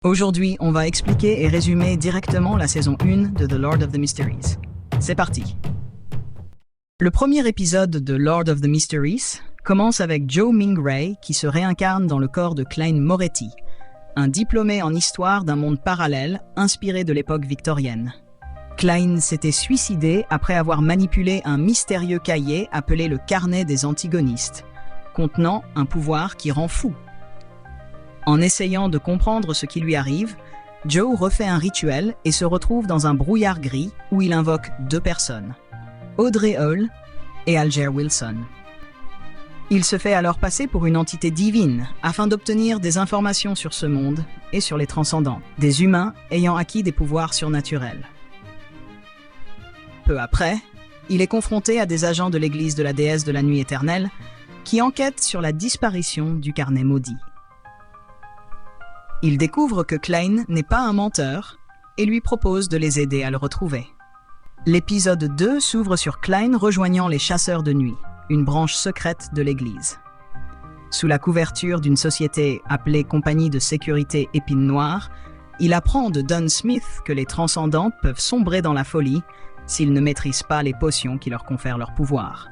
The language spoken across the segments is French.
Aujourd'hui, on va expliquer et résumer directement la saison 1 de The Lord of the Mysteries. C'est parti. Le premier épisode de Lord of the Mysteries commence avec Joe Ming-Ray qui se réincarne dans le corps de Cline Moretti, un diplômé en histoire d'un monde parallèle inspiré de l'époque victorienne. Cline s'était suicidé après avoir manipulé un mystérieux cahier appelé le Carnet des Antigonistes, contenant un pouvoir qui rend fou. En essayant de comprendre ce qui lui arrive, Joe refait un rituel et se retrouve dans un brouillard gris où il invoque deux personnes, Audrey Hall et Alger Wilson. Il se fait alors passer pour une entité divine afin d'obtenir des informations sur ce monde et sur les transcendants, des humains ayant acquis des pouvoirs surnaturels. Peu après, il est confronté à des agents de l'église de la déesse de la nuit éternelle qui enquêtent sur la disparition du carnet maudit. Il découvre que Cline n'est pas un menteur et lui propose de les aider à le retrouver. L'épisode 2 s'ouvre sur Cline rejoignant les chasseurs de nuit, une branche secrète de l'église. Sous la couverture d'une société appelée Compagnie de sécurité Épine Noire, il apprend de Don Smith que les transcendantes peuvent sombrer dans la folie s'ils ne maîtrisent pas les potions qui leur confèrent leur pouvoir.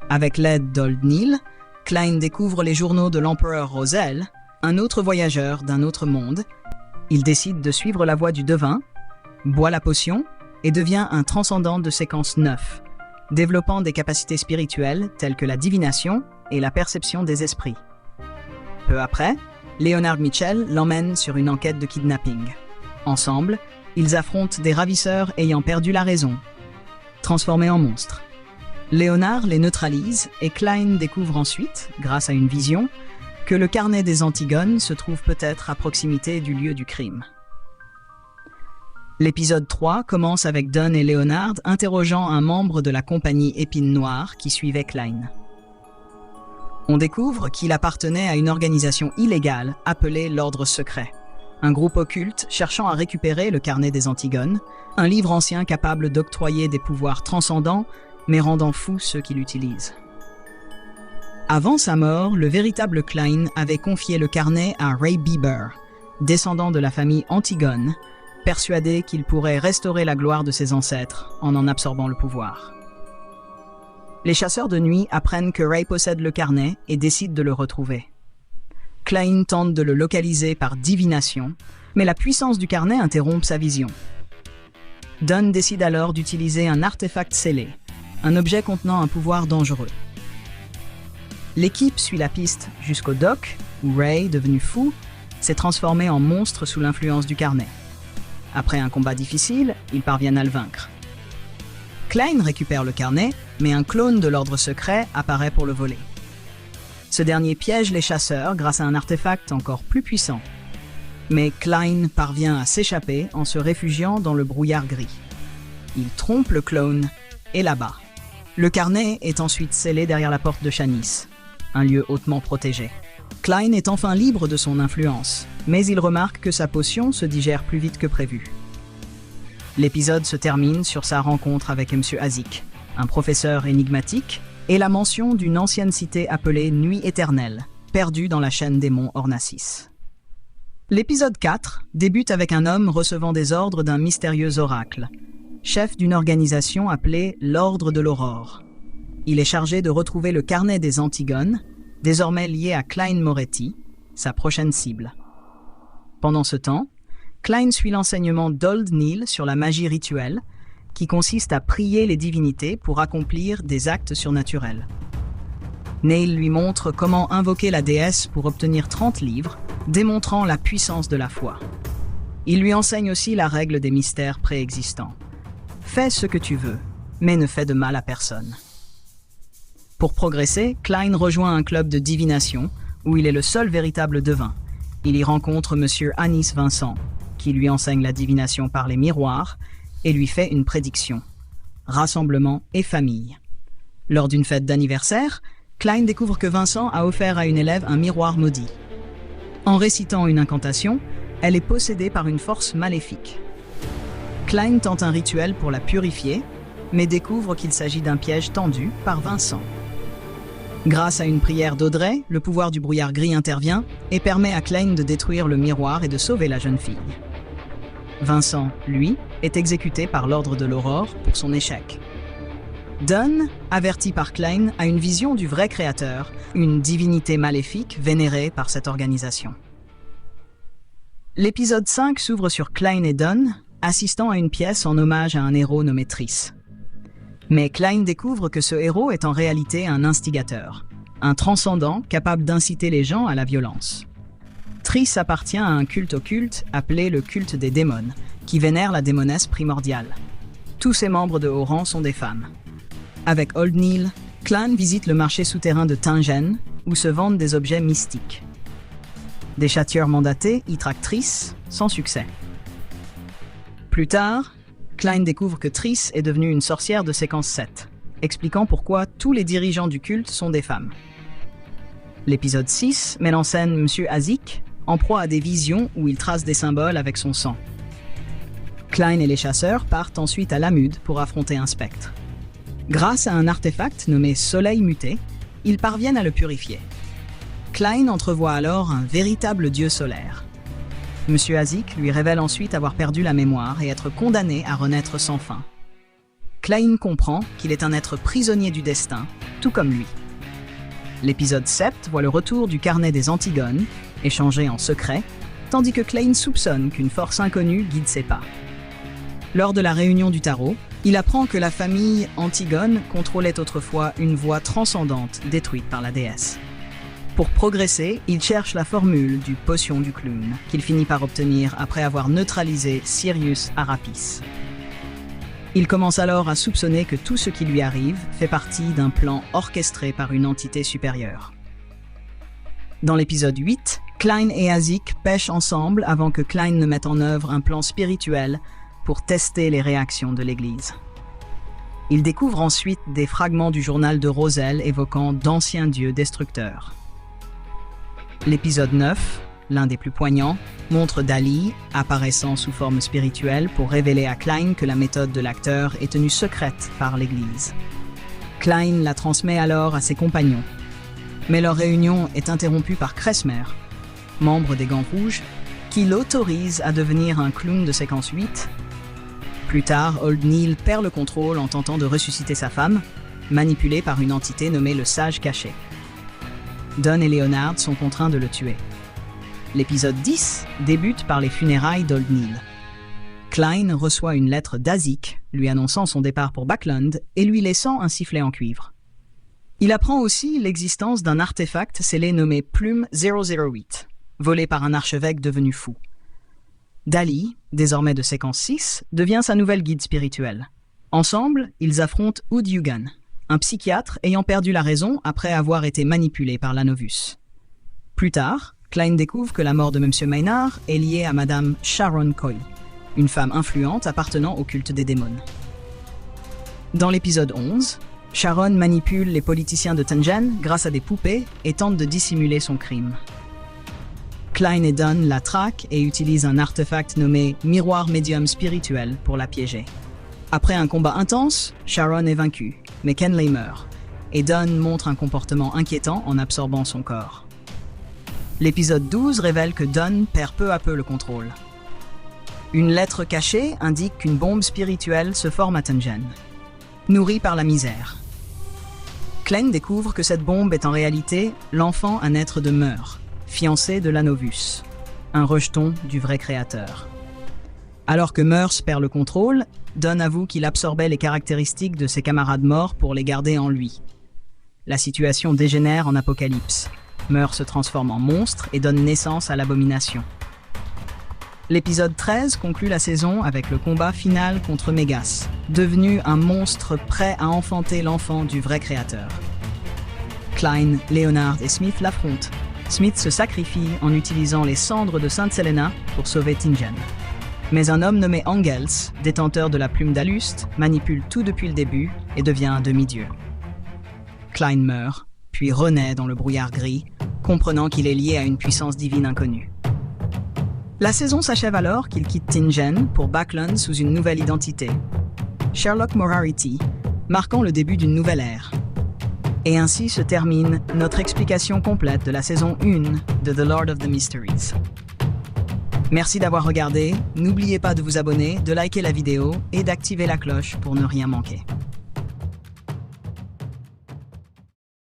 Avec l'aide d'Old Neil, Cline découvre les journaux de l'empereur Roselle, un autre voyageur d'un autre monde. Il décide de suivre la voie du devin, boit la potion et devient un transcendant de séquence 9, développant des capacités spirituelles telles que la divination et la perception des esprits. Peu après, Leonard Mitchell l'emmène sur une enquête de kidnapping. Ensemble, ils affrontent des ravisseurs ayant perdu la raison, transformés en monstres. Leonard les neutralise et Cline découvre ensuite, grâce à une vision, que le carnet des Antigones se trouve peut-être à proximité du lieu du crime. L'épisode 3 commence avec Don et Leonard interrogeant un membre de la compagnie Épine Noire qui suivait Cline. On découvre qu'il appartenait à une organisation illégale appelée l'Ordre Secret, un groupe occulte cherchant à récupérer le carnet des Antigones, un livre ancien capable d'octroyer des pouvoirs transcendants mais rendant fous ceux qui l'utilisent. Avant sa mort, le véritable Cline avait confié le carnet à Ray Bieber, descendant de la famille Antigone, persuadé qu'il pourrait restaurer la gloire de ses ancêtres en absorbant le pouvoir. Les chasseurs de nuit apprennent que Ray possède le carnet et décident de le retrouver. Cline tente de le localiser par divination, mais la puissance du carnet interrompt sa vision. Don décide alors d'utiliser un artefact scellé, un objet contenant un pouvoir dangereux. L'équipe suit la piste jusqu'au dock, où Ray, devenu fou, s'est transformé en monstre sous l'influence du carnet. Après un combat difficile, ils parviennent à le vaincre. Cline récupère le carnet, mais un clone de l'ordre secret apparaît pour le voler. Ce dernier piège les chasseurs grâce à un artefact encore plus puissant. Mais Cline parvient à s'échapper en se réfugiant dans le brouillard gris. Il trompe le clone et l'abat. Le carnet est ensuite scellé derrière la porte de Shanice, un lieu hautement protégé. Cline est enfin libre de son influence, mais il remarque que sa potion se digère plus vite que prévu. L'épisode se termine sur sa rencontre avec M. Azik, un professeur énigmatique, et la mention d'une ancienne cité appelée Nuit Éternelle, perdue dans la chaîne des monts Ornassis. L'épisode 4 débute avec un homme recevant des ordres d'un mystérieux oracle, chef d'une organisation appelée l'Ordre de l'Aurore. Il est chargé de retrouver le carnet des Antigones, désormais lié à Cline Moretti, sa prochaine cible. Pendant ce temps, Cline suit l'enseignement d'Old Neil sur la magie rituelle, qui consiste à prier les divinités pour accomplir des actes surnaturels. Neil lui montre comment invoquer la déesse pour obtenir 30 livres, démontrant la puissance de la foi. Il lui enseigne aussi la règle des mystères préexistants. Fais ce que tu veux, mais ne fais de mal à personne. Pour progresser, Cline rejoint un club de divination où il est le seul véritable devin. Il y rencontre M. Anis Vincent, qui lui enseigne la divination par les miroirs et lui fait une prédiction. Rassemblement et famille. Lors d'une fête d'anniversaire, Cline découvre que Vincent a offert à une élève un miroir maudit. En récitant une incantation, elle est possédée par une force maléfique. Cline tente un rituel pour la purifier, mais découvre qu'il s'agit d'un piège tendu par Vincent. Grâce à une prière d'Audrey, le pouvoir du brouillard gris intervient et permet à Klein de détruire le miroir et de sauver la jeune fille. Vincent, lui, est exécuté par l'ordre de l'Aurore pour son échec. Dunn, averti par Klein, a une vision du vrai créateur, une divinité maléfique vénérée par cette organisation. L'épisode 5 s'ouvre sur Klein et Dunn, assistant à une pièce en hommage à un héros nommé Triss. Mais Klein découvre que ce héros est en réalité un instigateur, un transcendant capable d'inciter les gens à la violence. Triss appartient à un culte occulte appelé le culte des démons, qui vénère la démonesse primordiale. Tous ses membres de haut rang sont des femmes. Avec Old Neil, Klein visite le marché souterrain de Tingen, où se vendent des objets mystiques. Des châtieurs mandatés y traquent Triss, sans succès. Plus tard, Klein découvre que Triss est devenue une sorcière de séquence 7, expliquant pourquoi tous les dirigeants du culte sont des femmes. L'épisode 6 met en scène M. Azik, en proie à des visions où il trace des symboles avec son sang. Klein et les chasseurs partent ensuite à Lamud pour affronter un spectre. Grâce à un artefact nommé Soleil muté, ils parviennent à le purifier. Klein entrevoit alors un véritable dieu solaire. M. Azik lui révèle ensuite avoir perdu la mémoire et être condamné à renaître sans fin. Klein comprend qu'il est un être prisonnier du destin, tout comme lui. L'épisode 7 voit le retour du carnet des Antigones, échangé en secret, tandis que Klein soupçonne qu'une force inconnue guide ses pas. Lors de la réunion du tarot, il apprend que la famille Antigone contrôlait autrefois une voie transcendante détruite par la déesse. Pour progresser, il cherche la formule du potion du clown, qu'il finit par obtenir après avoir neutralisé Sirius Arapis. Il commence alors à soupçonner que tout ce qui lui arrive fait partie d'un plan orchestré par une entité supérieure. Dans l'épisode 8, Klein et Azik pêchent ensemble avant que Klein ne mette en œuvre un plan spirituel pour tester les réactions de l'Église. Il découvre ensuite des fragments du journal de Roselle évoquant d'anciens dieux destructeurs. L'épisode 9, l'un des plus poignants, montre Dali apparaissant sous forme spirituelle pour révéler à Klein que la méthode de l'acteur est tenue secrète par l'Église. Klein la transmet alors à ses compagnons. Mais leur réunion est interrompue par Kressmer, membre des Gants Rouges, qui l'autorise à devenir un clown de séquence 8. Plus tard, Old Neil perd le contrôle en tentant de ressusciter sa femme, manipulée par une entité nommée le Sage Caché. Dunn et Leonard sont contraints de le tuer. L'épisode 10 débute par les funérailles d'Old Neil. Klein reçoit une lettre d'Azik, lui annonçant son départ pour Backland et lui laissant un sifflet en cuivre. Il apprend aussi l'existence d'un artefact scellé nommé Plume 008, volé par un archevêque devenu fou. Dali, désormais de séquence 6, devient sa nouvelle guide spirituelle. Ensemble, ils affrontent Oud Yugan, un psychiatre ayant perdu la raison après avoir été manipulé par l'Anovus. Plus tard, Klein découvre que la mort de M. Maynard est liée à Madame Sharon Coy, une femme influente appartenant au culte des démons. Dans l'épisode 11, Sharon manipule les politiciens de Tingen grâce à des poupées et tente de dissimuler son crime. Klein et Dunn la traquent et utilisent un artefact nommé Miroir médium spirituel pour la piéger. Après un combat intense, Sharon est vaincue, mais Kenley meurt, et Dunn montre un comportement inquiétant en absorbant son corps. L'épisode 12 révèle que Dunn perd peu à peu le contrôle. Une lettre cachée indique qu'une bombe spirituelle se forme à Tingen, nourrie par la misère. Klein découvre que cette bombe est en réalité l'enfant à naître de Meur, fiancé de l'Anovus, un rejeton du vrai créateur. Alors que Meurs perd le contrôle, Dunn avoue qu'il absorbait les caractéristiques de ses camarades morts pour les garder en lui. La situation dégénère en apocalypse. Meurs se transforme en monstre et donne naissance à l'abomination. L'épisode 13 conclut la saison avec le combat final contre Mégas, devenu un monstre prêt à enfanter l'enfant du vrai créateur. Klein, Leonard et Smith l'affrontent. Smith se sacrifie en utilisant les cendres de Sainte Selena pour sauver Tingen. Mais un homme nommé Angels, détenteur de la plume d'Alust, manipule tout depuis le début et devient un demi-dieu. Klein meurt, puis renaît dans le brouillard gris, comprenant qu'il est lié à une puissance divine inconnue. La saison s'achève alors qu'il quitte Tingen pour Backland sous une nouvelle identité, Sherlock Morarity, marquant le début d'une nouvelle ère. Et ainsi se termine notre explication complète de la saison 1 de The Lord of the Mysteries. Merci d'avoir regardé, n'oubliez pas de vous abonner, de liker la vidéo et d'activer la cloche pour ne rien manquer.